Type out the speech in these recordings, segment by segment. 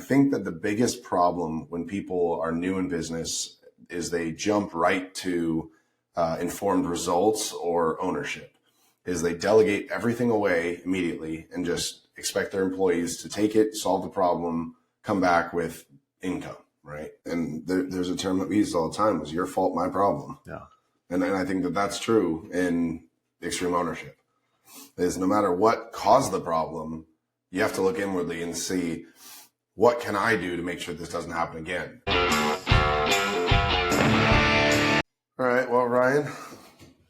think that the biggest problem when people are new in business is they jump right to informed results or ownership, is they delegate everything away immediately and just expect their employees to take it, solve the problem, come back with income, right? And there's a term that we use all the time, was your fault, my problem. Yeah. And I think that that's true in extreme ownership, is no matter what caused the problem, you have to look inwardly and see, what can I do to make sure this doesn't happen again? All right, well, Ryan,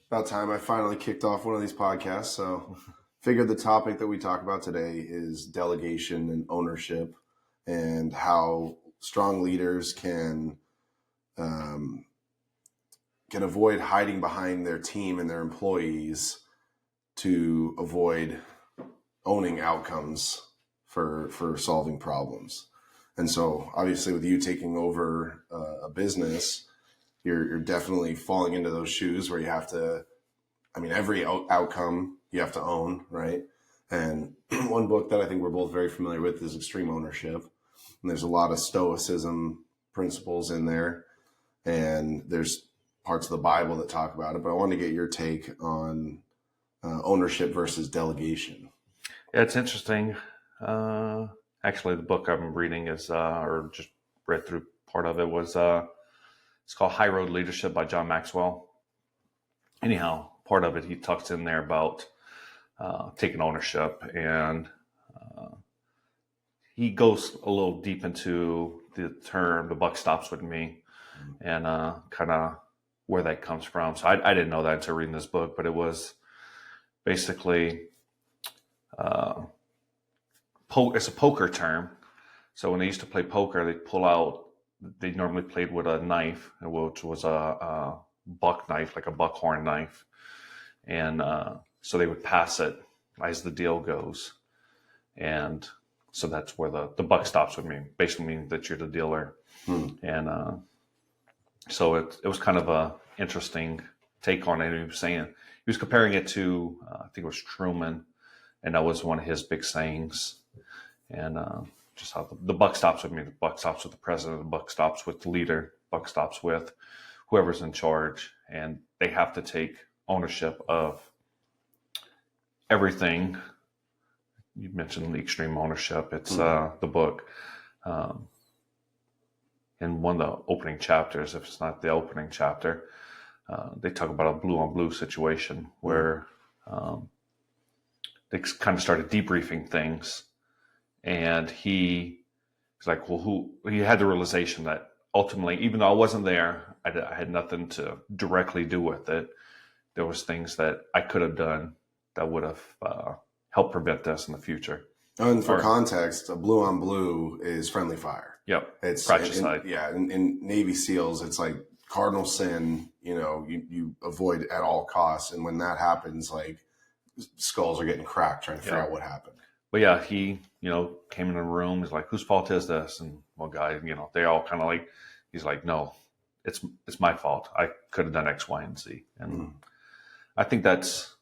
about time I finally kicked off one of these podcasts. So figured the topic that we talk about today is delegation and ownership, and how strong leaders can avoid hiding behind their team and their employees to avoid owning outcomes for solving problems. And so obviously with you taking over a business, you're definitely falling into those shoes where you have to, every outcome you have to own, right? And one book that I think we're both very familiar with is Extreme Ownership. And there's a lot of stoicism principles in there. And there's parts of the Bible that talk about it. But I wanted to get your take on ownership versus delegation. Yeah, it's interesting. Actually, the book I'm reading is, or just read through part of it, was it's called High Road Leadership by John Maxwell. Anyhow, part of it, he talks in there about taking ownership, and he goes a little deep into the term, the buck stops with me, and kind of where that comes from. So I didn't know that until reading this book, but it was basically, it's a poker term. So when they used to play poker, they normally played with a knife, which was a buck knife, like a buckhorn knife. And so they would pass it as the deal goes. And so that's where the buck stops with me, basically means that you're the dealer. And so it was kind of a interesting take on it. He was comparing it to, I think it was Truman, and that was one of his big sayings. And just how the buck stops with me, the buck stops with the president, the buck stops with the leader, buck stops with whoever's in charge, and they have to take ownership of everything. You mentioned the extreme ownership. It's the book. In one of the opening chapters, if it's not the opening chapter, they talk about a blue on blue situation where they kind of started debriefing things. And he's like, well, he had the realization that ultimately, even though I wasn't there, I had nothing to directly do with it. There was things that I could have done that would have helped prevent this in the future. And for context, a blue on blue is friendly fire. Yep. It's fratricide. In Navy SEALs, it's like cardinal sin, you avoid at all costs. And when that happens, like skulls are getting cracked trying to figure out what happened. But yeah, he, came in the room. He's like, whose fault is this? And one guy, they all kind of like, he's like, no, it's my fault. I could have done X, Y, and Z. And I think that's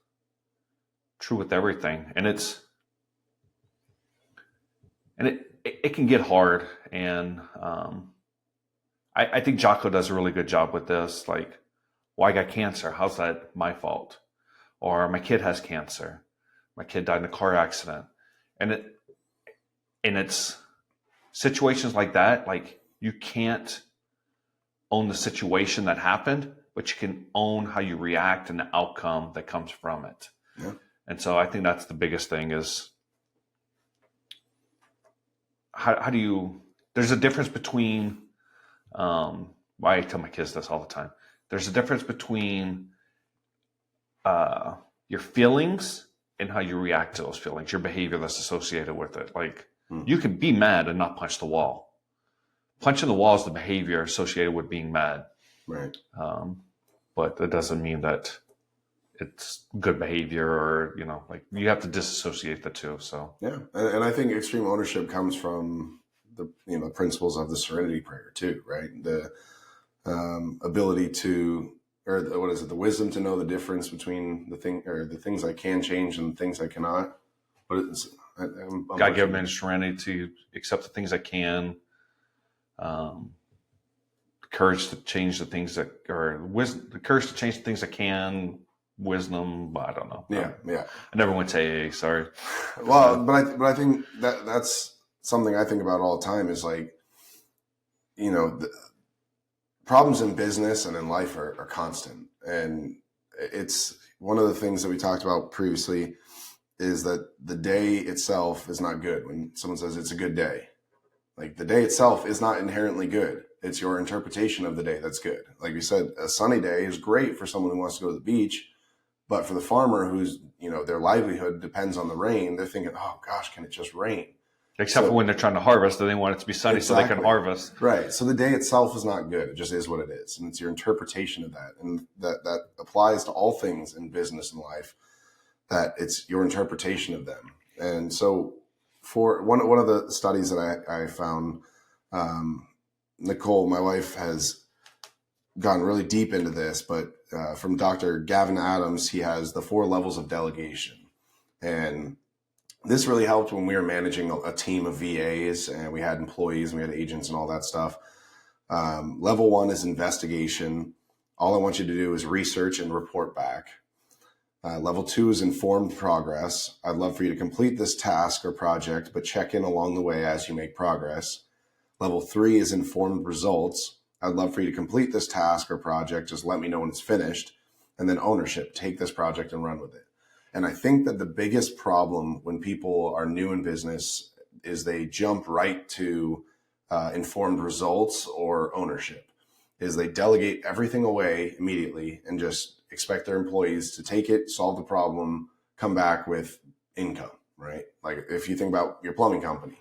true with everything. And it can get hard. And I think Jocko does a really good job with this. Like, well, I got cancer. How's that my fault? Or my kid has cancer. My kid died in a car accident. And it's situations like that, like you can't own the situation that happened, but you can own how you react and the outcome that comes from it. Yeah. And so I think that's the biggest thing is how do you, there's a difference between, I tell my kids this all the time. There's a difference between your feelings and how you react to those feelings, your behavior that's associated with it. Like you can be mad and not punch the wall. Punching the wall is the behavior associated with being mad. Right. But it doesn't mean that it's good behavior or, like you have to disassociate the two. So, yeah. And I think extreme ownership comes from the, principles of the serenity prayer too, right? The ability to, or what is it? The wisdom to know the difference between the things I can change and the things I cannot. What is I'm Got to pushing give them it. the serenity to accept the things that can, um, courage to change the things that, or wisdom, the courage to change the things that can, wisdom. But I don't know. Yeah. I never went to AA. Sorry. Well, but I think that's something I think about all the time is like, the problems in business and in life are constant. And it's one of the things that we talked about previously is that the day itself is not good. When someone says it's a good day, like the day itself is not inherently good. It's your interpretation of the day that's good. Like we said, a sunny day is great for someone who wants to go to the beach, but for the farmer who's, their livelihood depends on the rain, they're thinking, oh gosh, can it just rain? Except for when they're trying to harvest, they want it to be sunny so they can harvest. Right. So the day itself is not good. It just is what it is. And it's your interpretation of that. And that applies to all things in business and life, that it's your interpretation of them. And so for one of the studies that I found, Nicole, my wife, has gone really deep into this, but from Dr. Gavin Adams, he has the 4 levels of delegation. And this really helped when we were managing a team of VAs and we had employees and we had agents and all that stuff. Level 1 is investigation. All I want you to do is research and report back. Level 2 is informed progress. I'd love for you to complete this task or project, but check in along the way as you make progress. Level 3 is informed results. I'd love for you to complete this task or project. Just let me know when it's finished. And then ownership. Take this project and run with it. And I think that the biggest problem when people are new in business is they jump right to informed results or ownership, is they delegate everything away immediately and just expect their employees to take it, solve the problem, come back with income, right? Like if you think about your plumbing company,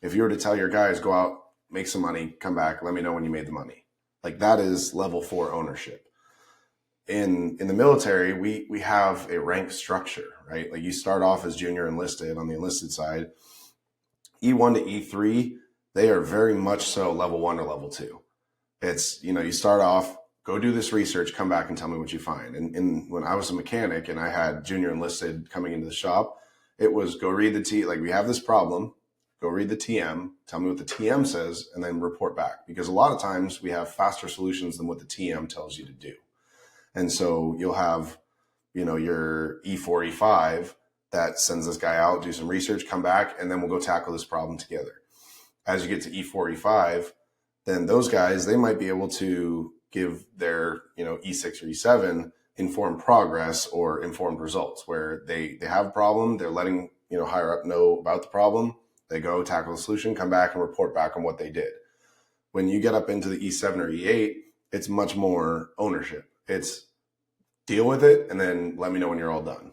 if you were to tell your guys, go out, make some money, come back, let me know when you made the money. Like that is level 4 ownership. In the military, we have a rank structure, right? Like you start off as junior enlisted on the enlisted side. E1 to E3, they are very much so level 1 or level 2. It's, you start off, go do this research, come back and tell me what you find. And when I was a mechanic and I had junior enlisted coming into the shop, it was go read like we have this problem, go read the TM, tell me what the TM says, and then report back. Because a lot of times we have faster solutions than what the TM tells you to do. And so you'll have, your E4, E5 that sends this guy out, do some research, come back, and then we'll go tackle this problem together. As you get to E4, E5, then those guys, they might be able to give their, E6 or E7 informed progress or informed results, where they have a problem, they're letting, higher up know about the problem, they go tackle the solution, come back and report back on what they did. When you get up into the E7 or E8, it's much more ownership. It's deal with it and then let me know when you're all done.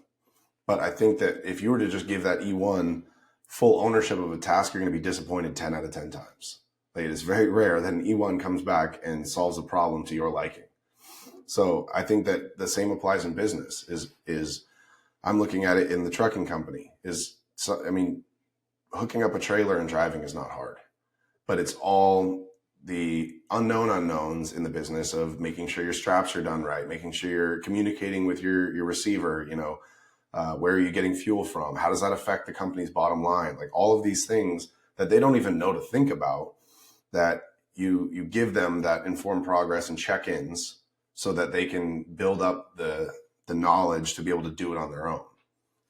But I think that if you were to just give that E1 full ownership of a task, you're going to be disappointed 10 out of 10 times. Like it is very rare that an E1 comes back and solves a problem to your liking. So I think that the same applies in business. Is I'm looking at it in the trucking company. Hooking up a trailer and driving is not hard, but it's all the unknown unknowns in the business of making sure your straps are done right, making sure you're communicating with your receiver, where are you getting fuel from? How does that affect the company's bottom line? Like all of these things that they don't even know to think about, that you give them that informed progress and check-ins so that they can build up the knowledge to be able to do it on their own.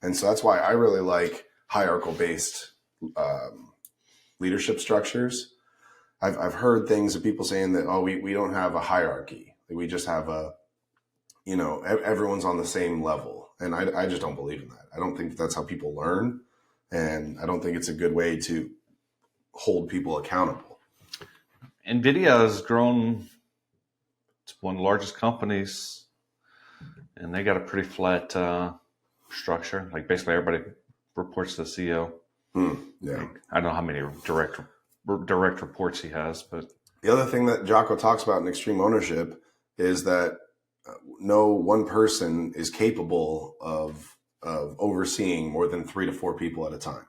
And so that's why I really like hierarchical based leadership structures. I've heard things of people saying that, we don't have a hierarchy. We just have everyone's on the same level. And I just don't believe in that. I don't think that's how people learn. And I don't think it's a good way to hold people accountable. NVIDIA has grown. It's one of the largest companies, and they got a pretty flat structure. Like basically everybody reports to the CEO. Yeah. I don't know how many direct reports he has, but the other thing that Jocko talks about in extreme ownership is that no one person is capable of overseeing more than 3 to 4 people at a time.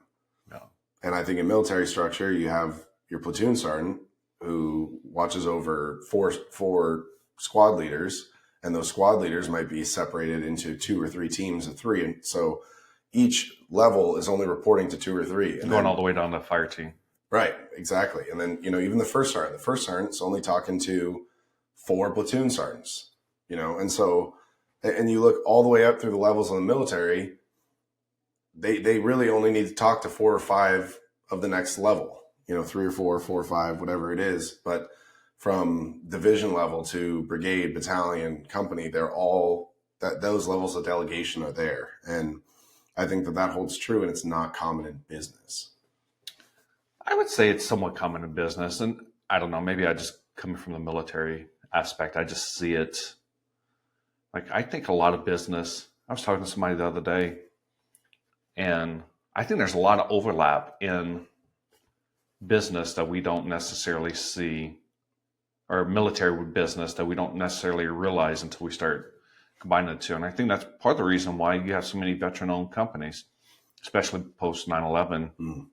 No. And I think in military structure, you have your platoon sergeant who watches over four squad leaders, and those squad leaders might be separated into 2 or 3 teams of 3. And so each level is only reporting to 2 or 3. And Going all the way down to the fire team. Right, exactly. And then, even the first sergeant's only talking to 4 platoon sergeants, and so, and you look all the way up through the levels in the military, they really only need to talk to 4 or 5 of the next level, 3 or 4, 4 or 5, whatever it is. But from division level to brigade, battalion, company, they're all those levels of delegation are there. And I think that holds true, and it's not common in business. I would say it's somewhat common in business, and I don't know, maybe I just coming from the military aspect, I just see it. Like, I think a lot of business, I was talking to somebody the other day, and I think there's a lot of overlap in business that we don't necessarily see, or military business that we don't necessarily realize until we start combining the two. And I think that's part of the reason why you have so many veteran-owned companies, especially post 9/11.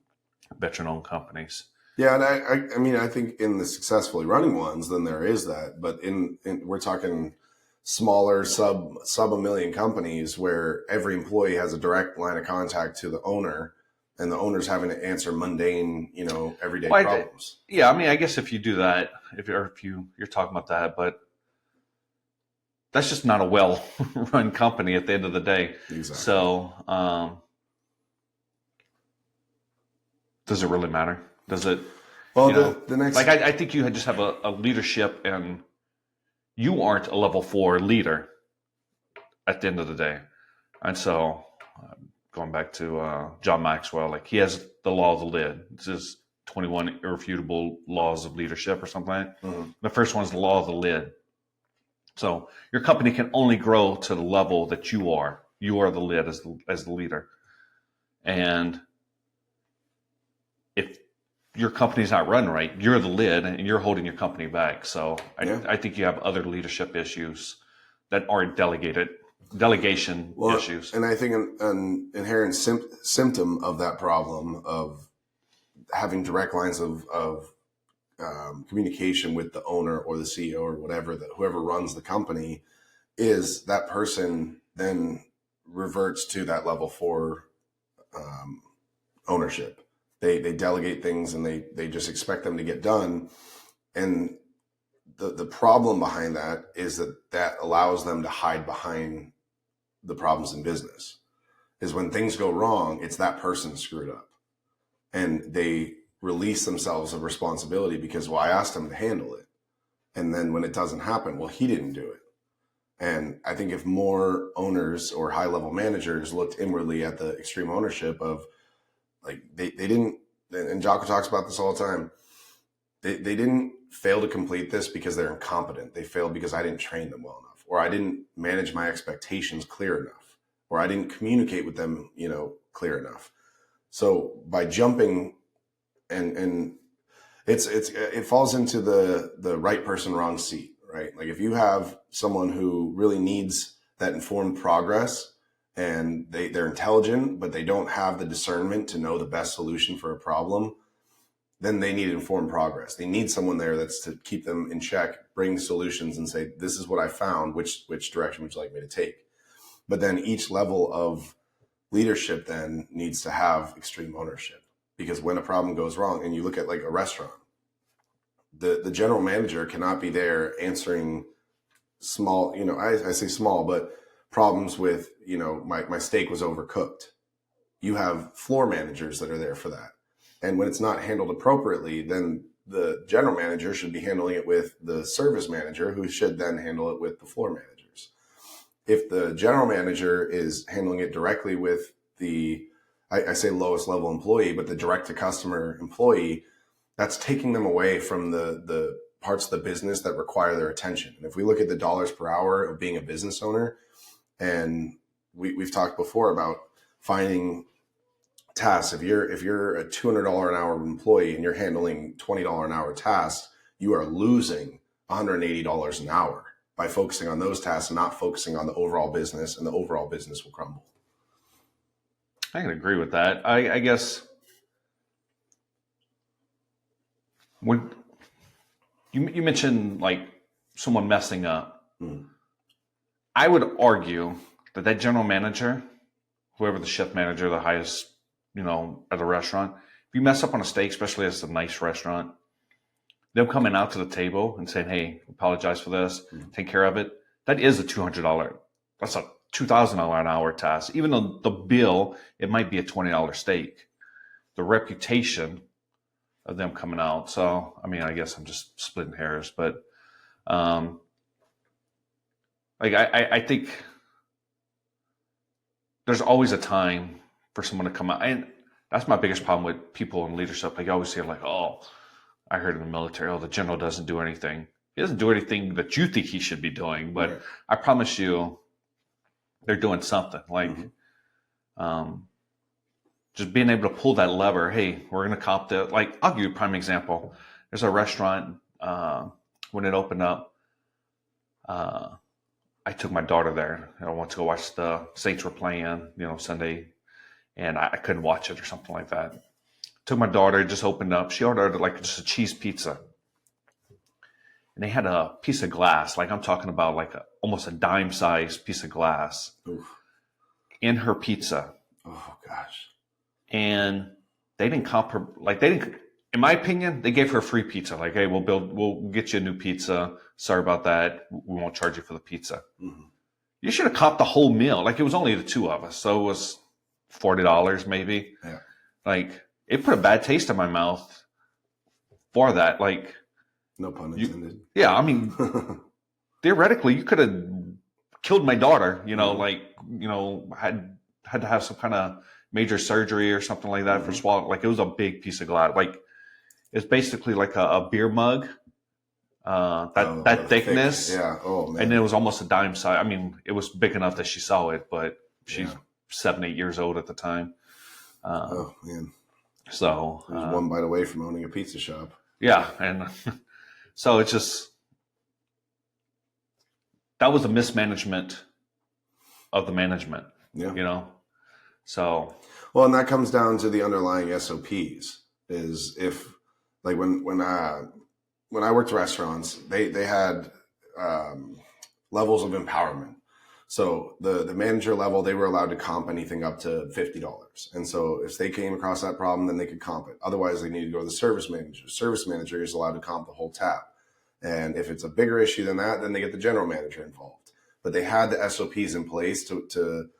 Veteran-owned companies. Yeah, and I think in the successfully running ones, then there is that. But in we're talking smaller sub $1 million companies where every employee has a direct line of contact to the owner, and the owner's having to answer mundane, everyday problems. Yeah, I guess if you do that, if you're talking about that, but that's just not a well-run company at the end of the day. Exactly. So. Does it really matter? Does it? Well, the next, like, I think you just have a leadership, and you aren't a level 4 leader at the end of the day. And so, going back to John Maxwell, like, he has the law of the lid. This is 21 irrefutable laws of leadership or something like that. Mm-hmm. The first one is the law of the lid. So your company can only grow to the level that you are. You are the lid as the leader, and if your company's not run right, you're the lid and you're holding your company back. So I think you have other leadership issues that aren't delegation issues. And I think an inherent symptom of that problem of having direct lines of communication with the owner or the CEO or whoever runs the company is that person then reverts to that level 4 ownership. They delegate things, and they just expect them to get done. And the problem behind that is that allows them to hide behind the problems in business. Is when things go wrong, it's that person screwed up. And they release themselves of responsibility because, I asked him to handle it. And then when it doesn't happen, he didn't do it. And I think if more owners or high-level managers looked inwardly at the extreme ownership of, like, they didn't, and Jocko talks about this all the time, they didn't fail to complete this because they're incompetent. They failed because I didn't train them well enough, or I didn't manage my expectations clear enough, or I didn't communicate with them, clear enough. So by jumping and it falls into the right person, wrong seat, right? Like, if you have someone who really needs that informed progress, and they're intelligent, but they don't have the discernment to know the best solution for a problem, then they need informed progress. They need someone there that's to keep them in check, bring solutions, and say, this is what I found, which direction would you like me to take? But then each level of leadership then needs to have extreme ownership, because when a problem goes wrong, and you look at like a restaurant, the general manager cannot be there answering small, I say small, but problems with, my steak was overcooked. You have floor managers that are there for that. And when it's not handled appropriately, then the general manager should be handling it with the service manager, who should then handle it with the floor managers. If the general manager is handling it directly with I say lowest level employee, but the direct to customer employee, that's taking them away from the parts of the business that require their attention. And if we look at the dollars per hour of being a business owner, and we've talked before about finding tasks. If you're a $200 an hour employee and you're handling $20 an hour tasks, you are losing $180 an hour by focusing on those tasks and not focusing on the overall business, and the overall business will crumble. I can agree with that. I guess when you mentioned like someone messing up, I would argue that general manager, whoever the chef manager, the highest, at a restaurant, if you mess up on a steak, especially as a nice restaurant, them coming out to the table and saying, "Hey, apologize for this, take care of it." That is a $200. That's a $2,000 an hour task. Even though the bill, it might be a $20 steak. The reputation of them coming out. So, I mean, I guess I'm just splitting hairs, but I think there's always a time for someone to come out, and that's my biggest problem with people in leadership. Like, I always hear like, "Oh, I heard in the military, the general doesn't do anything." He doesn't do anything that you think he should be doing, but I promise you, they're doing something. Like, just being able to pull that lever. Hey, we're going to comp the, like, I'll give you a prime example. There's a restaurant, when it opened up, I took my daughter there. I went to go watch the Saints were playing, Sunday, and I couldn't watch it or something like that. Took my daughter, it just opened up. She ordered like just a cheese pizza. And they had a piece of glass, like I'm talking about like almost a dime sized piece of glass in her pizza. Oh gosh. And they didn't comp her, in my opinion, they gave her a free pizza. Like, "Hey, we'll get you a new pizza. Sorry about that. We won't charge you for the pizza." You should have comped the whole meal. Like, it was only the two of us. So it was $40 maybe. Yeah. Like, it put a bad taste in my mouth for that. Like, no pun intended. Yeah, I mean, theoretically, you could have killed my daughter. Had to have some kind of major surgery or something like that for swallowing. Like, it was a big piece of glass. Like, it's basically like a beer mug. That thickness. Thick. Yeah. Oh man. And then it was almost a dime size. I mean, it was big enough that she saw it, but she's 7, 8 years old at the time. Oh man. So it was one bite away from owning a pizza shop. Yeah, and so it's just, that was a mismanagement of the management. Yeah. So. Well, and that comes down to the underlying SOPs. Is if, like, when I worked restaurants, they had levels of empowerment. So the manager level, they were allowed to comp anything up to $50. And so if they came across that problem, then they could comp it. Otherwise, they need to go to the service manager. Service manager is allowed to comp the whole tab. And if it's a bigger issue than that, then they get the general manager involved. But they had the SOPs in place to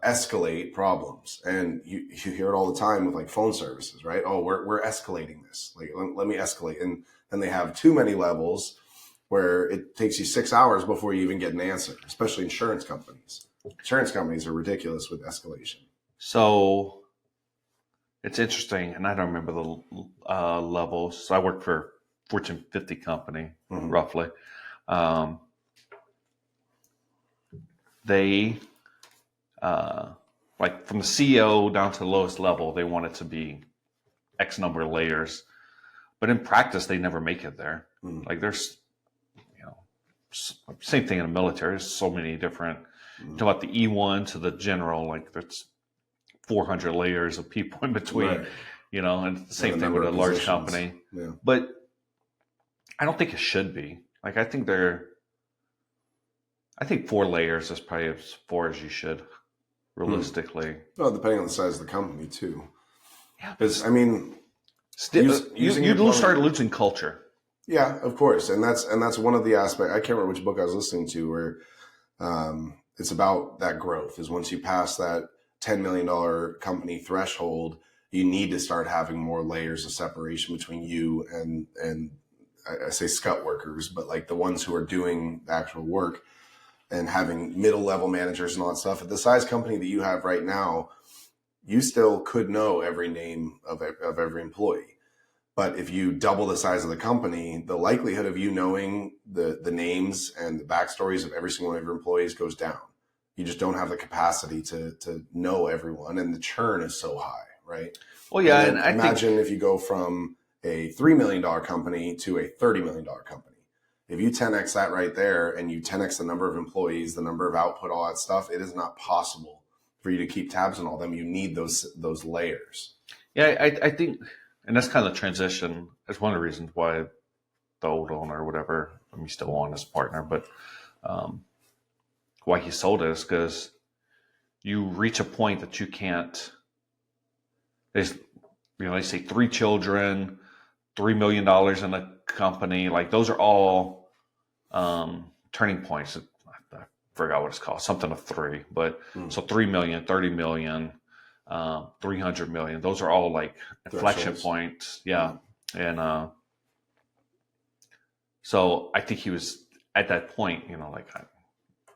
escalate problems. And you hear it all the time with like phone services, right? "Oh, we're escalating this. Like, let me escalate." And then they have too many levels where it takes you 6 hours before you even get an answer, especially insurance companies. Insurance companies are ridiculous with escalation. So it's interesting, and I don't remember the levels. So I worked for Fortune 50 company, roughly. They, like, from the CEO down to the lowest level, they want it to be X number of layers. But in practice, they never make it there. Like, there's, same thing in the military. There's so many different, talk about the E1 to the general, like, there's 400 layers of people in between, and the same thing with a large company. Yeah. But I don't think it should be. Like, I think 4 layers is probably as far as you should, realistically. Well, depending on the size of the company too. Yeah. Because, I mean, you start losing culture. Yeah, of course. And that's one of the aspects. I can't remember which book I was listening to where it's about that growth is once you pass that $10 million company threshold, you need to start having more layers of separation between you and I say scut workers, but like the ones who are doing the actual work, and having middle level managers and all that stuff. At the size company that you have right now, you still could know every name of every employee. But if you double the size of the company, the likelihood of you knowing the names and the backstories of every single one of your employees goes down. You just don't have the capacity to know everyone, and the churn is so high, right? Well, yeah, and I imagine if you go from a $3 million company to a $30 million company. If you 10x that right there, and you 10x the number of employees, the number of output, all that stuff, it is not possible for you to keep tabs on all them. You need those layers. Yeah, I think, and that's kind of the transition. That's one of the reasons why the old owner or whatever, he's still on as partner, but why he sold it is because you reach a point that you can't. There's, they say 3 children, $3 million in a company. Like those are all turning points. I forgot what it's called, something of 3. But so 3 million, 30 million, 300 million. Those are all like inflection points. Yeah. And so I think he was at that point, like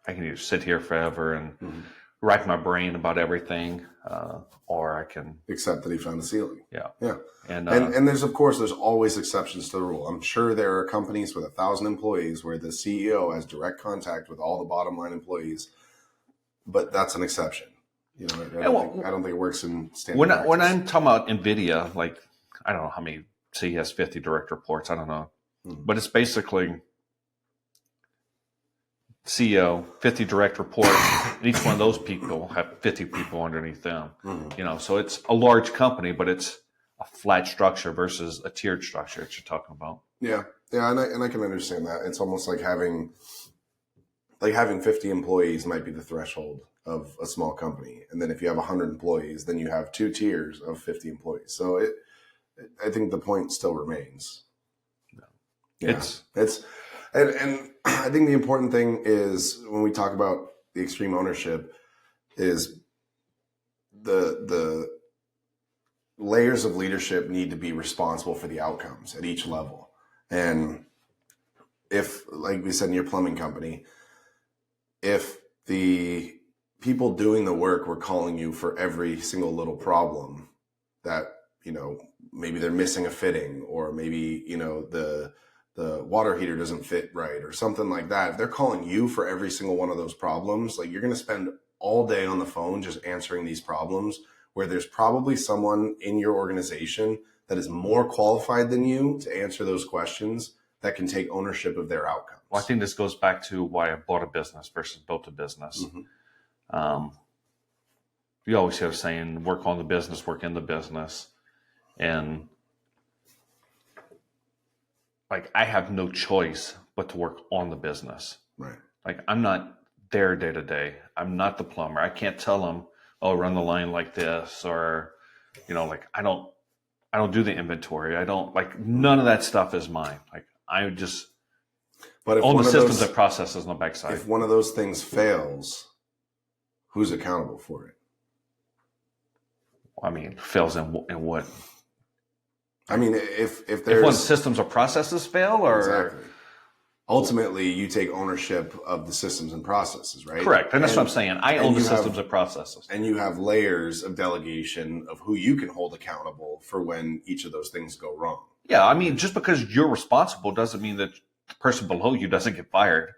I can either sit here forever and rack my brain about everything, or I can accept that he found a ceiling. Yeah. And there's always exceptions to the rule. I'm sure there are companies with 1,000 employees where the CEO has direct contact with all the bottom line employees, but that's an exception. I don't think it works in standard practice. When I'm talking about NVIDIA, like I don't know how many. Say he has 50 direct reports. I don't know, but it's basically CEO, 50 direct reports, and each one of those people have 50 people underneath them. So it's a large company, but it's a flat structure versus a tiered structure that you're talking about. Yeah, and I can understand that. It's almost like having 50 employees might be the threshold of a small company, and then if you have 100 employees, then you have 2 tiers of 50 employees. So I think the point still remains. Yeah. And I think the important thing is when we talk about the extreme ownership is the layers of leadership need to be responsible for the outcomes at each level. And if, like we said in your plumbing company, if the people doing the work were calling you for every single little problem that, maybe they're missing a fitting, or maybe, the water heater doesn't fit right or something like that. If they're calling you for every single one of those problems, like you're going to spend all day on the phone just answering these problems, where there's probably someone in your organization that is more qualified than you to answer those questions that can take ownership of their outcomes. Well, I think this goes back to why I bought a business versus built a business. You always hear saying, work on the business, work in the business. And like, I have no choice but to work on the business. Right. Like, I'm not there day to day. I'm not the plumber. I can't tell them, oh, run the line like this, or, like I don't do the inventory. I don't, like, none of that stuff is mine. Like, I just, but if all the systems and processes on the backside. If one of those things fails, who's accountable for it? I mean, fails in what? I mean, if there's... If one systems or processes fail, or... Exactly. Ultimately, you take ownership of the systems and processes, right? Correct. And that's what I'm saying. I own the systems and processes. And you have layers of delegation of who you can hold accountable for when each of those things go wrong. Yeah, I mean, just because you're responsible doesn't mean that the person below you doesn't get fired.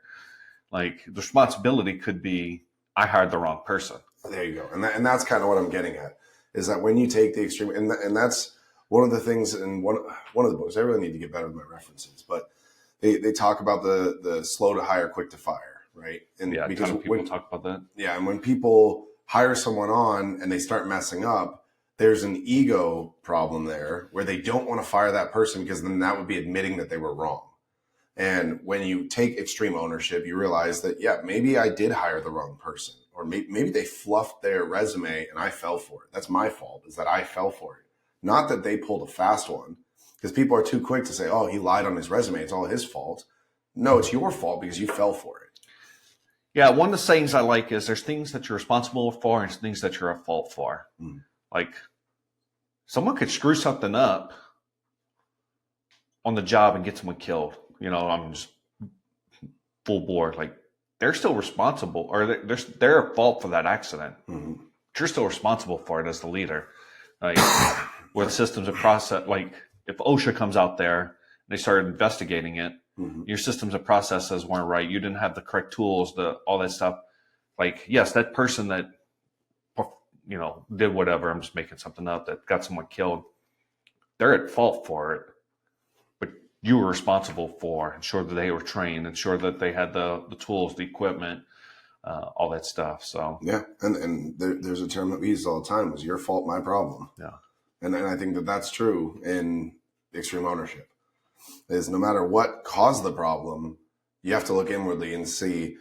Like, the responsibility could be, I hired the wrong person. There you go. And that's kind of what I'm getting at, is that when you take the extreme... And that's one of the things in one of the books. I really need to get better with my references, but they talk about the slow to hire, quick to fire, right? And yeah, because people talk about that. Yeah, and when people hire someone on and they start messing up, there's an ego problem there where they don't want to fire that person, because then that would be admitting that they were wrong. And when you take extreme ownership, you realize that, yeah, maybe I did hire the wrong person, or maybe they fluffed their resume and I fell for it. That's my fault, is that I fell for it. Not that they pulled a fast one, because people are too quick to say, oh, he lied on his resume, it's all his fault. No, it's your fault because you fell for it. Yeah, one of the sayings I like is there's things that you're responsible for and things that you're at fault for. Like, someone could screw something up on the job and get someone killed. I'm just full board. Like, they're still responsible, or they're at fault for that accident. You're still responsible for it as the leader. Like, with systems and process, like if OSHA comes out there and they started investigating it, your systems and processes weren't right. You didn't have the correct tools, all that stuff. Like, yes, that person that, did whatever, I'm just making something up, that got someone killed, they're at fault for it. But you were responsible for ensure that they were trained, ensure that they had the tools, the equipment, all that stuff. So yeah, and there's a term that we use all the time: was your fault, my problem. Yeah, and I think that that's true in extreme ownership. Is no matter what caused the problem, you have to look inwardly and see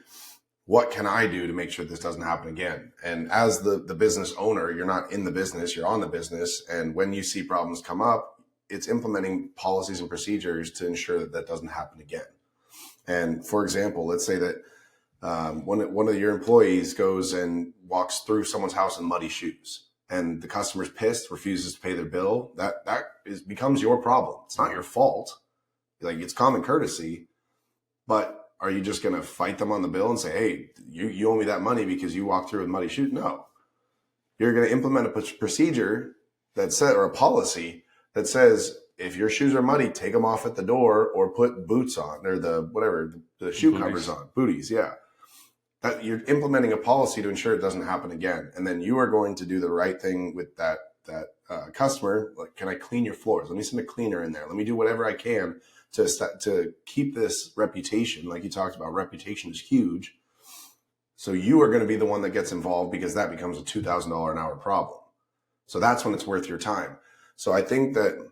what can I do to make sure this doesn't happen again? And as the business owner, you're not in the business, you're on the business. And when you see problems come up, it's implementing policies and procedures to ensure that that doesn't happen again. And for example, let's say that one of your employees goes and walks through someone's house in muddy shoes, and the customer's pissed, refuses to pay their bill. That becomes your problem. It's not your fault. Like, it's common courtesy, but are you just going to fight them on the bill and say, hey, you owe me that money because you walked through with muddy shoes? No. You're going to implement a procedure or a policy that says, if your shoes are muddy, take them off at the door or put boots on, or the shoe Booties. covers on. Booties, yeah. That you're implementing a policy to ensure it doesn't happen again. And then you are going to do the right thing with that customer. Like, can I clean your floors? Let me send a cleaner in there. Let me do whatever I can to keep this reputation. Like you talked about, reputation is huge. So you are going to be the one that gets involved, because that becomes a $2,000 an hour problem. So that's when it's worth your time. So I think that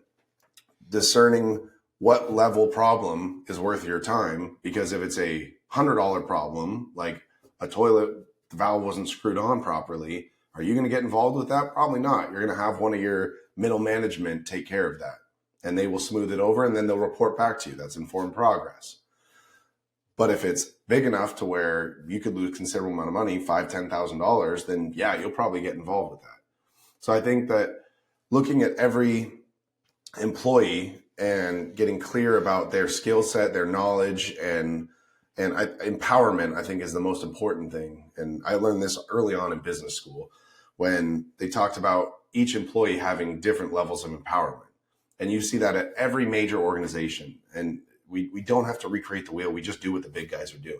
discerning what level problem is worth your time, because if it's a $100 problem, like a toilet, the valve wasn't screwed on properly, are you going to get involved with that? Probably not. You're going to have one of your middle management take care of that, and they will smooth it over, and then they'll report back to you. That's informed progress. But if it's big enough to where you could lose considerable amount of money, $5,000, $10,000, then yeah, you'll probably get involved with that. So I think that looking at every employee and getting clear about their skill set, their knowledge, and empowerment, I think, is the most important thing. And I learned this early on in business school when they talked about each employee having different levels of empowerment. And you see that at every major organization. And we don't have to recreate the wheel. We just do what the big guys are doing.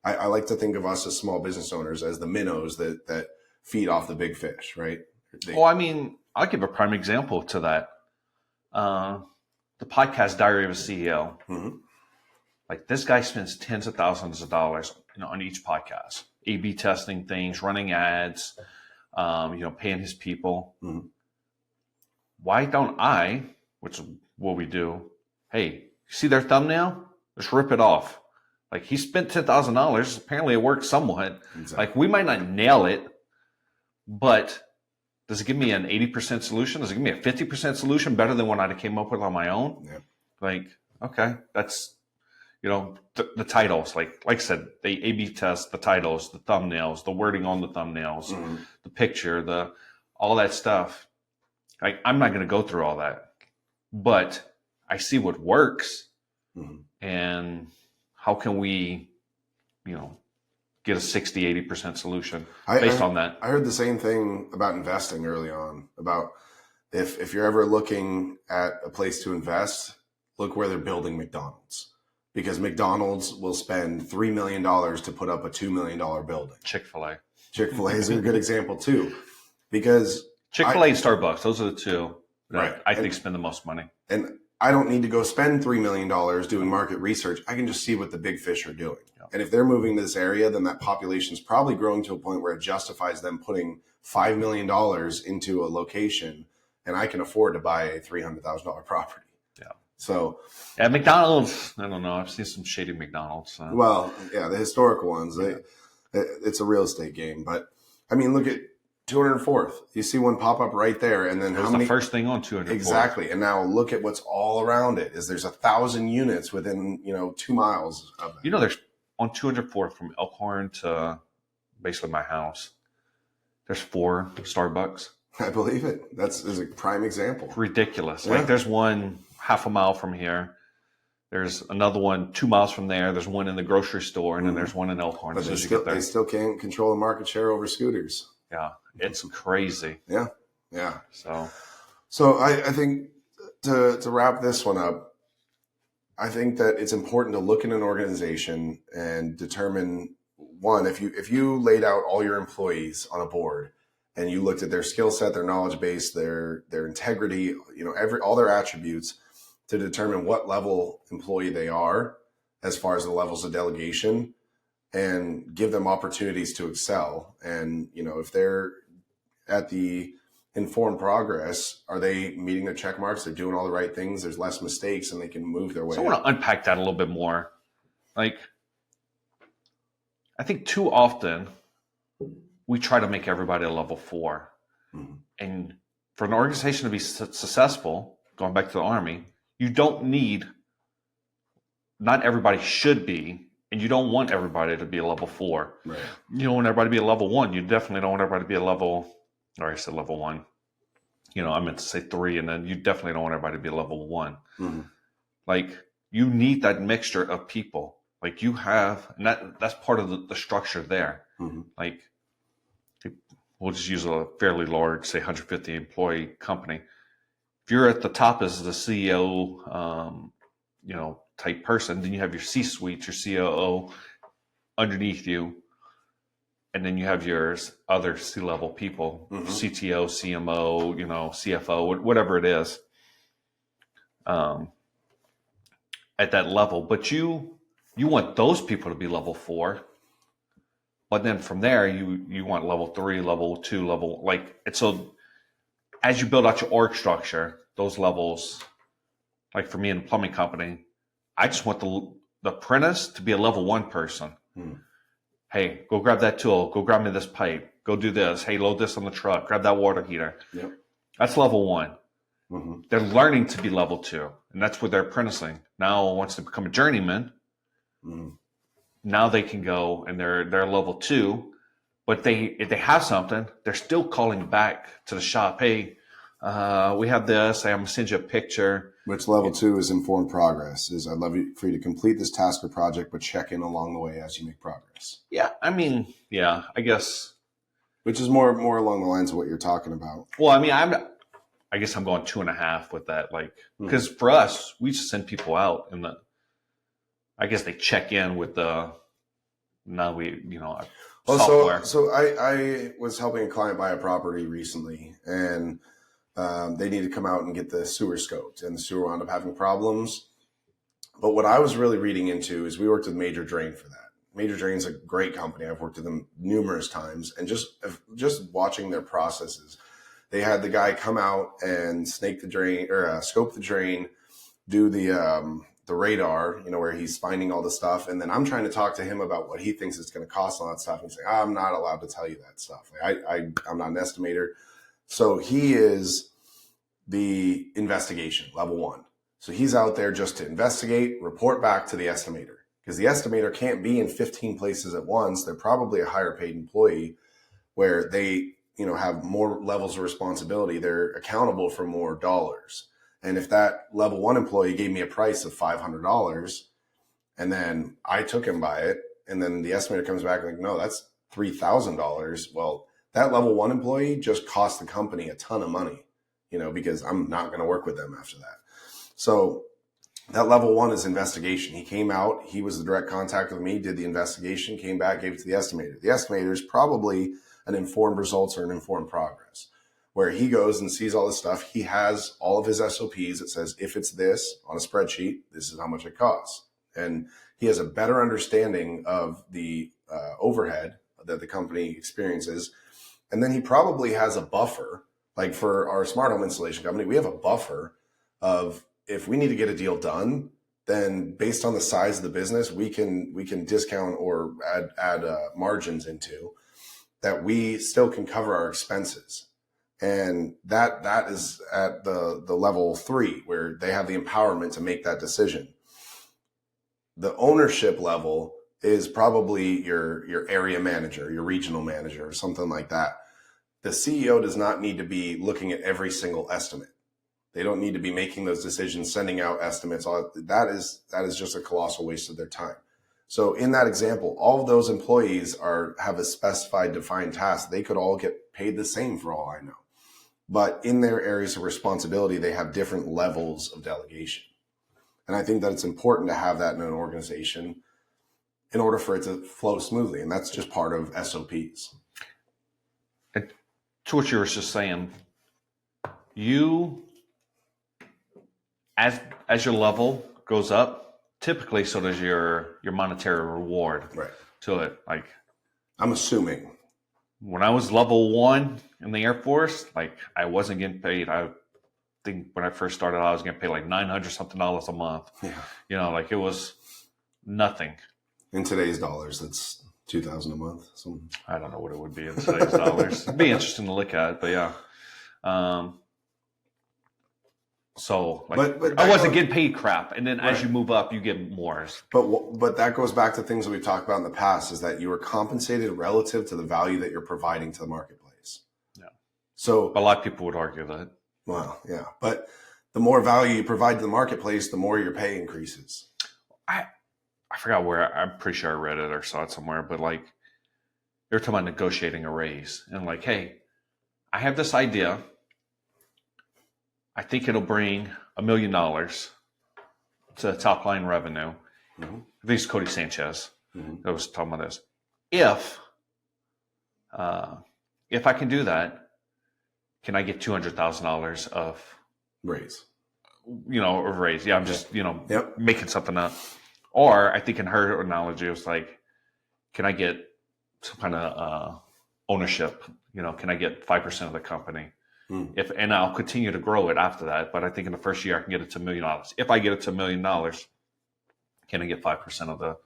I like to think of us as small business owners as the minnows that feed off the big fish, right? Well, I mean, I'll give a prime example to that. The podcast Diary of a CEO. Mm-hmm. Like, this guy spends tens of thousands of dollars, on each podcast, A/B testing things, running ads, paying his people. Mm-hmm. Why don't I, which is what we do, hey, see their thumbnail? Just rip it off. Like, he spent $10,000. Apparently it worked somewhat. Exactly. Like, we might not nail it, but does it give me an 80% solution? Does it give me a 50% solution better than what I came up with on my own? Yeah. Like, okay, that's, the titles. Like I said, they A/B test the titles, the thumbnails, the wording on the thumbnails, Mm-hmm. the picture, all that stuff. Like, I'm not going to go through all that, but I see what works, Mm-hmm. and how can we, get a 60, 80% solution based on that. I heard the same thing about investing early on, about if you're ever looking at a place to invest, look where they're building McDonald's, because McDonald's will spend $3 million to put up a $2 million building. Chick-fil-A. Chick-fil-A is a good example too, because Chick-fil-A and Starbucks, those are the two that Right. I think spend the most money. And I don't need to go spend $3 million doing market research. I can just see what the big fish are doing. Yeah. And if they're moving to this area, then that population is probably growing to a point where it justifies them putting $5 million into a location, and I can afford to buy a $300,000 property. Yeah. So at McDonald's, I don't know. I've seen some shady McDonald's. Well, yeah, the historical ones, it's a real estate game. But I mean, look at 204th. You see one pop up right there, and then It was the first thing on 204th. Exactly. And now look at what's all around it. There's 1,000 units within 2 miles of it. There's on 204th from Elkhorn to basically my house. There's 4 Starbucks. I believe it. Is a prime example. It's ridiculous. Yeah. Like, there's one half a mile from here. There's another one 2 miles from there. There's one in the grocery store, and then there's one in Elkhorn. But they still can't control the market share over scooters. Yeah, it's crazy. Yeah. So I think to wrap this one up, I think that it's important to look in an organization and determine, one, if you laid out all your employees on a board and you looked at their skill set, their knowledge base, their integrity, all their attributes, to determine what level employee they are as far as the levels of delegation, and give them opportunities to excel. And, if they're at the informed progress, are they meeting their check marks? They're doing all the right things. There's less mistakes, and they can move their way. I want to unpack that a little bit more. Like, I think too often we try to make everybody a level 4. Mm-hmm. And for an organization to be successful, going back to the Army, you don't need, not everybody should be, and you don't want everybody to be a level 4. Right. You don't want everybody to be a level 1. You definitely don't want everybody to be a level, or I said level 1. I meant to say 3, and then you definitely don't want everybody to be a level 1. Mm-hmm. Like, you need that mixture of people. Like, you have, and that's part of the structure there. Mm-hmm. Like, we'll just use a fairly large, say 150 employee company. If you're at the top as the CEO, type person, then you have your C-suite, your COO underneath you, and then you have your other C-level people, Mm-hmm. CTO, CMO, CFO, whatever it is, at that level. But you want those people to be level 4. But then from there, you want level 3, level 2, and so as you build out your org structure, those levels, like for me in the plumbing company, I just want the apprentice to be a level 1 person. Hey, go grab that tool. Go grab me this pipe. Go do this. Hey, load this on the truck. Grab that water heater. Yep. That's level 1. Mm-hmm. They're learning to be level 2, and that's what they're apprenticing. Now, once they become a journeyman, now they can go and they're level 2. But if they have something, they're still calling back to the shop. Hey, we have this. Hey, I'm gonna send you a picture. Which level 2 is informed progress. I'd love for you to complete this task or project, but check in along the way as you make progress. Yeah, I guess. Which is more along the lines of what you're talking about. Well, I guess I'm going 2.5 with that, because for us, we just send people out, and I guess they check in with software. So I was helping a client buy a property recently, and they needed to come out and get the sewer scoped, and the sewer wound up having problems. But what I was really reading into is we worked with Major Drain for that. Major Drain's a great company. I've worked with them numerous times, and just watching their processes, they had the guy come out and snake the drain or scope the drain, do the radar, where he's finding all the stuff. And then I'm trying to talk to him about what he thinks it's going to cost all that stuff. And he's like, I'm not allowed to tell you that stuff. I'm not an estimator. So he is the investigation, level 1. So he's out there just to investigate, report back to the estimator, because the estimator can't be in 15 places at once. They're probably a higher paid employee where they, have more levels of responsibility. They're accountable for more dollars. And if that level 1 employee gave me a price of $500 and then I took him by it, and then the estimator comes back like, no, that's $3,000. Well, that level 1 employee just cost the company a ton of money, because I'm not going to work with them after that. So that level 1 is investigation. He came out, he was the direct contact with me, did the investigation, came back, gave it to the estimator. The estimator is probably an informed results or an informed progress, where he goes and sees all this stuff. He has all of his SOPs. It says, if it's this on a spreadsheet, this is how much it costs. And he has a better understanding of the overhead that the company experiences. And then he probably has a buffer, like for our smart home installation company, we have a buffer of, if we need to get a deal done, then based on the size of the business, we can discount or add margins into that. We still can cover our expenses. And that is at the level 3, where they have the empowerment to make that decision. The ownership level is probably your area manager, your regional manager, or something like that. The CEO does not need to be looking at every single estimate. They don't need to be making those decisions, sending out estimates. That is just a colossal waste of their time. So in that example, all of those employees have a specified, defined task. They could all get paid the same for all I know. But in their areas of responsibility, they have different levels of delegation. And I think that it's important to have that in an organization in order for it to flow smoothly. And that's just part of SOPs. And to what you were just saying, you, as your level goes up, typically so does your monetary reward to it. Like, I'm assuming. When I was level 1 in the Air Force, I wasn't getting paid. I think when I first started, I was getting paid like $900 something a month. Yeah. It was nothing. In today's dollars, that's $2,000 a month. I don't know what it would be in today's dollars. It'd be interesting to look at, but yeah. So like, but I wasn't getting paid crap, and then as you move up, you get more. But that goes back to things that we've talked about in the past: is that you are compensated relative to the value that you're providing to the marketplace. Yeah. So a lot of people would argue that. Well, yeah, but the more value you provide to the marketplace, the more your pay increases. I forgot where. I'm pretty sure I read it or saw it somewhere, but like they're talking about negotiating a raise and like, hey, I have this idea. I think it'll bring $1 million to top line revenue. Mm-hmm. I think it's Cody Sanchez that was talking about this. If I can do that, can I get $200,000 of raise? A raise. Yeah, I'm just making something up. Or I think in her analogy, it was like, can I get some kind of ownership? Can I get 5% of the company? And I'll continue to grow it after that. But I think in the first year I can get it to $1 million. If I get it to $1 million, can I get 5% of the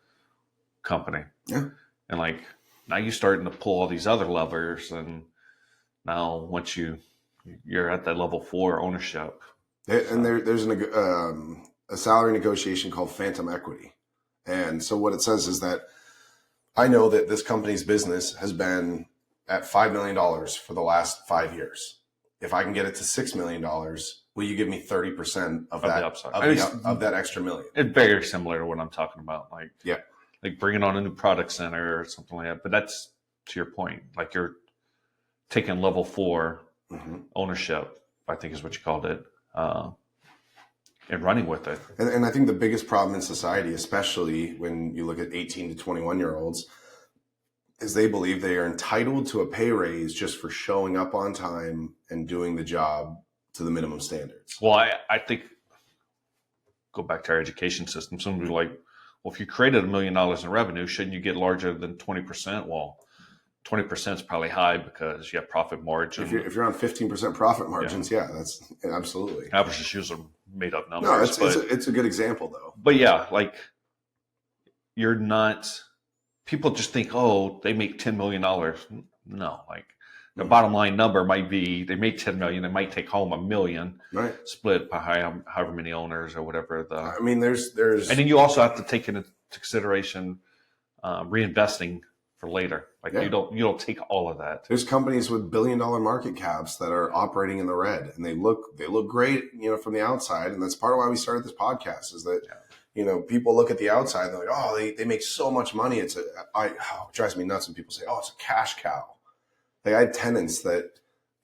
company? Yeah. And like now you're starting to pull all these other levers, and now once you're at that level 4 ownership. And there's a salary negotiation called phantom equity. And so what it says is that I know that this company's business has been at $5 million for the last 5 years. If I can get it to $6 million, will you give me 30% of that upside of that extra million? It's very similar to what I'm talking about. Like bringing on a new product center or something like that. But that's to your point. Like you're taking level 4 ownership, I think is what you called it, and running with it. And I think the biggest problem in society, especially when you look at 18 to 21-year-olds, is they believe they are entitled to a pay raise just for showing up on time and doing the job to the minimum standards. Well, I think, go back to our education system, somebody like, well, if you created $1 million in revenue, shouldn't you get larger than 20%? Well, 20% is probably high because you have profit margin. If you're on 15% profit margins, that's absolutely. I was just using made up numbers. No, it's a good example though. But yeah, like you're not. People just think, oh, they make $10 million. No, like the bottom line number might be they make $10 million. They might take home $1 million, right? Split by however many owners or whatever. There's, and then you also have to take into consideration reinvesting for later. Like you don't take all of that. There's companies with $1 billion market caps that are operating in the red, and they look great, from the outside, and that's part of why we started this podcast. Is that people look at the outside and they're like, oh, they make so much money. It drives me nuts when people say, oh, it's a cash cow. Like I had tenants that,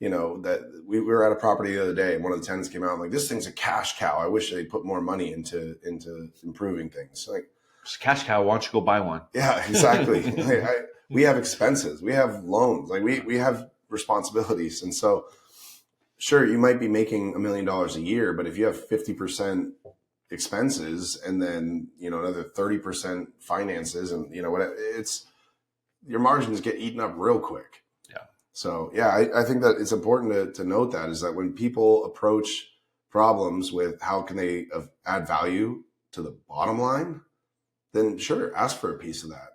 that we were at a property the other day, and one of the tenants came out and like, this thing's a cash cow. I wish they put more money into improving things. Like, it's a cash cow. Why don't you go buy one? Yeah, exactly. We have expenses. We have loans. Like we have responsibilities. And so sure, you might be making $1 million a year, but if you have 50% expenses and then, another 30% finances and, it's your margins get eaten up real quick. Yeah. So I think that it's important to note that is that when people approach problems with how can they add value to the bottom line, then sure, ask for a piece of that.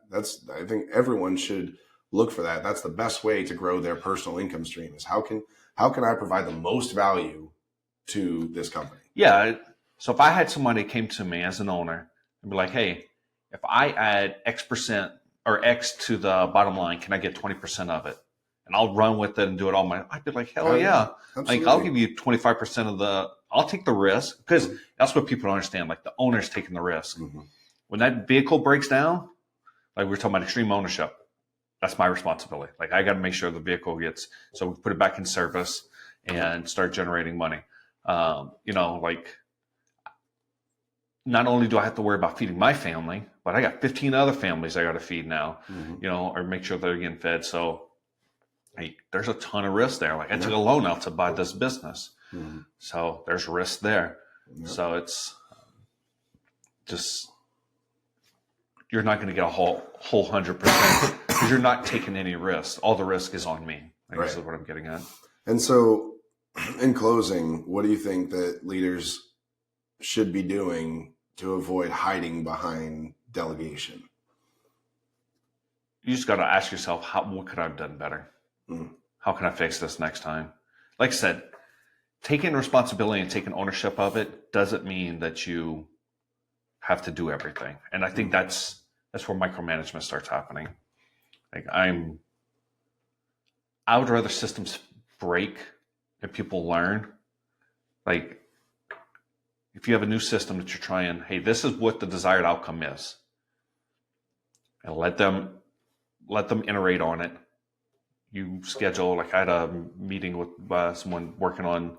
I think everyone should look for that. That's the best way to grow their personal income stream is how can I provide the most value to this company? Yeah. So if I had somebody that came to me as an owner and be like, hey, if I add X% or X to the bottom line, can I get 20% of it? And I'll run with it and do it all I'd be like, hell yeah. Absolutely. Like I'll give you 25% I'll take the risk because that's what people don't understand. Like the owner's taking the risk. Mm-hmm. When that vehicle breaks down, like we're talking about extreme ownership, that's my responsibility. Like I got to make sure the vehicle so we put it back in service and start generating money. Like not only do I have to worry about feeding my family, but I got 15 other families I got to feed now, or make sure they're getting fed. So there's a ton of risk there. Like I took a loan out to buy this business. Mm-hmm. So there's risk there. Yeah. So it's just, you're not going to get a whole 100% because you're not taking any risk. All the risk is on me. I guess is what I'm getting at. And so in closing, what do you think that leaders should be doing to avoid hiding behind delegation? you just got to ask yourself, what could I have done better? Mm. How can I fix this next time? Like I said, taking responsibility and taking ownership of it doesn't mean that you have to do everything. And I think that's where micromanagement starts happening. Like I would rather systems break and people learn. Like if you have a new system that you're trying, hey, this is what the desired outcome is, and let them iterate on it. You schedule, like I had a meeting with someone working on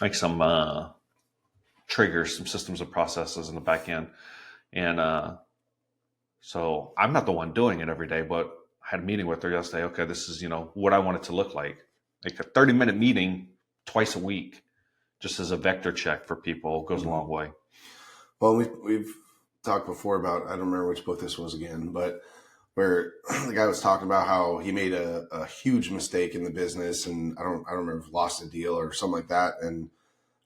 like some triggers, some systems and processes in the back end. And so I'm not the one doing it every day, but I had a meeting with her yesterday. Okay, this is, what I want it to look like. Like a 30-minute meeting twice a week, just as a vector check for people, goes a long way. Well, we've talked before about, I don't remember which book this was again, but where the guy was talking about how he made a huge mistake in the business, and I don't remember if lost a deal or something like that, and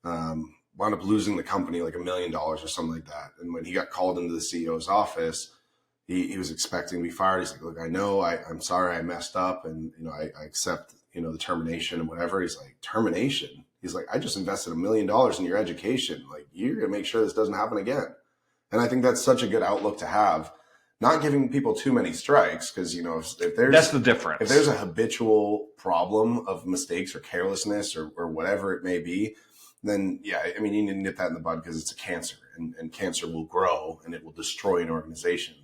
wound up losing the company like $1 million or something like that. And when he got called into the CEO's office, he was expecting to be fired. He's like, look, I know, I'm sorry I messed up, and I accept the termination and whatever. He's like, termination? He's like, I just invested $1 million in your education. Like, you're gonna make sure this doesn't happen again. And I think that's such a good outlook to have. Not giving people too many strikes, because if there's, that's the difference. If there's a habitual problem of mistakes or carelessness or whatever it may be, then yeah, I mean, you need to nip that in the bud, because it's a cancer, and cancer will grow and it will destroy an organization.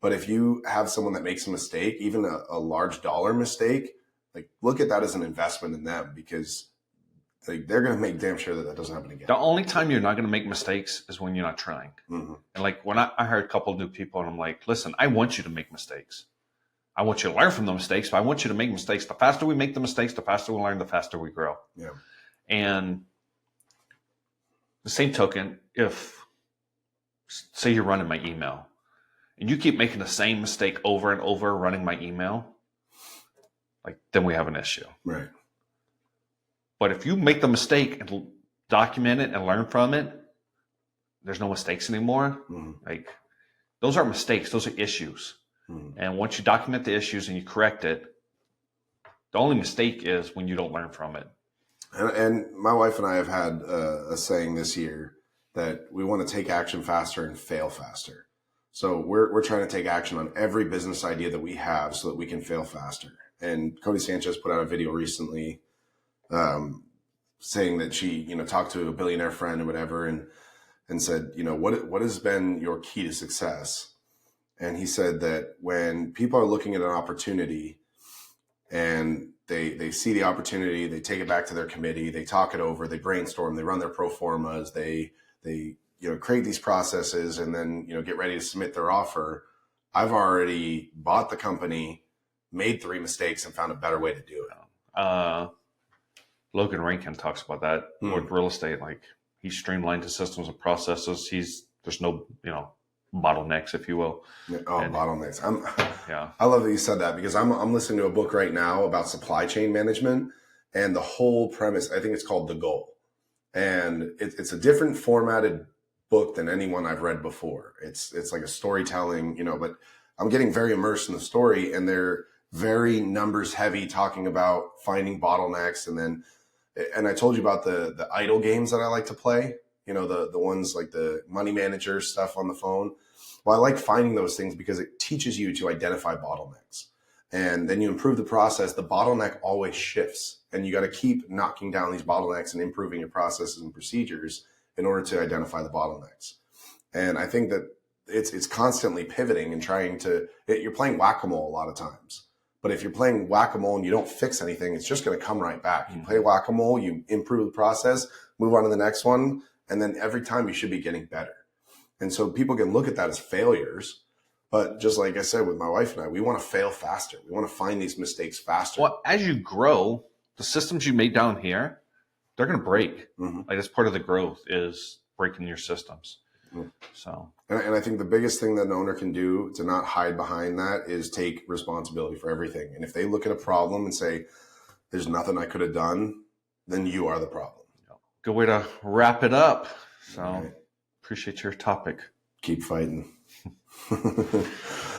But if you have someone that makes a mistake, even a large dollar mistake, like look at that as an investment in them, because they're going to make damn sure that doesn't happen again. The only time you're not going to make mistakes is when you're not trying. Mm-hmm. And like when I hired a couple of new people, and I'm like, listen, I want you to make mistakes. I want you to learn from the mistakes, but I want you to make mistakes. The faster we make the mistakes, the faster we learn, the faster we grow. Yeah. And the same token, if say you're running my email and you keep making the same mistake over and over running my email, like then we have an issue. Right. But if you make the mistake and document it and learn from it, there's no mistakes anymore. Mm-hmm. Like those aren't mistakes; those are issues. Mm-hmm. And once you document the issues and you correct it, the only mistake is when you don't learn from it. And my wife and I have had a saying this year that we want to take action faster and fail faster. So we're trying to take action on every business idea that we have so that we can fail faster. And Cody Sanchez put out a video recently saying that she, talked to a billionaire friend or whatever, and said, what has been your key to success? And he said that when people are looking at an opportunity and they see the opportunity, they take it back to their committee, they talk it over, they brainstorm, they run their pro formas, they create these processes, and then, get ready to submit their offer. I've already bought the company, made 3 mistakes, and found a better way to do it. Logan Rankin talks about that with real estate. Like he's streamlined his systems and processes. There's no, bottlenecks, if you will. Bottlenecks. Yeah. I love that you said that, because I'm listening to a book right now about supply chain management, and the whole premise, I think it's called The Goal. And it's a different formatted book than anyone I've read before. It's like a storytelling, but I'm getting very immersed in the story, and they're very numbers heavy, talking about finding bottlenecks. And I told you about the idle games that I like to play, the ones like the money manager stuff on the phone. Well, I like finding those things because it teaches you to identify bottlenecks, and then you improve the process. The bottleneck always shifts, and you got to keep knocking down these bottlenecks and improving your processes and procedures in order to identify the bottlenecks. And I think that it's constantly pivoting and trying to, you're playing whack-a-mole a lot of times. But if you're playing whack-a-mole and you don't fix anything, it's just going to come right back. You play whack-a-mole, you improve the process, move on to the next one, and then every time you should be getting better. And so people can look at that as failures. But just like I said with my wife and I, we want to fail faster. We want to find these mistakes faster. Well, as you grow, the systems you made down here, they're going to break. Mm-hmm. Like that's part of the growth is breaking your systems. Mm-hmm. So, and I think the biggest thing that an owner can do to not hide behind that is take responsibility for everything. And if they look at a problem and say, there's nothing I could have done, then you are the problem. Good way to wrap it up. So appreciate your topic. Keep fighting.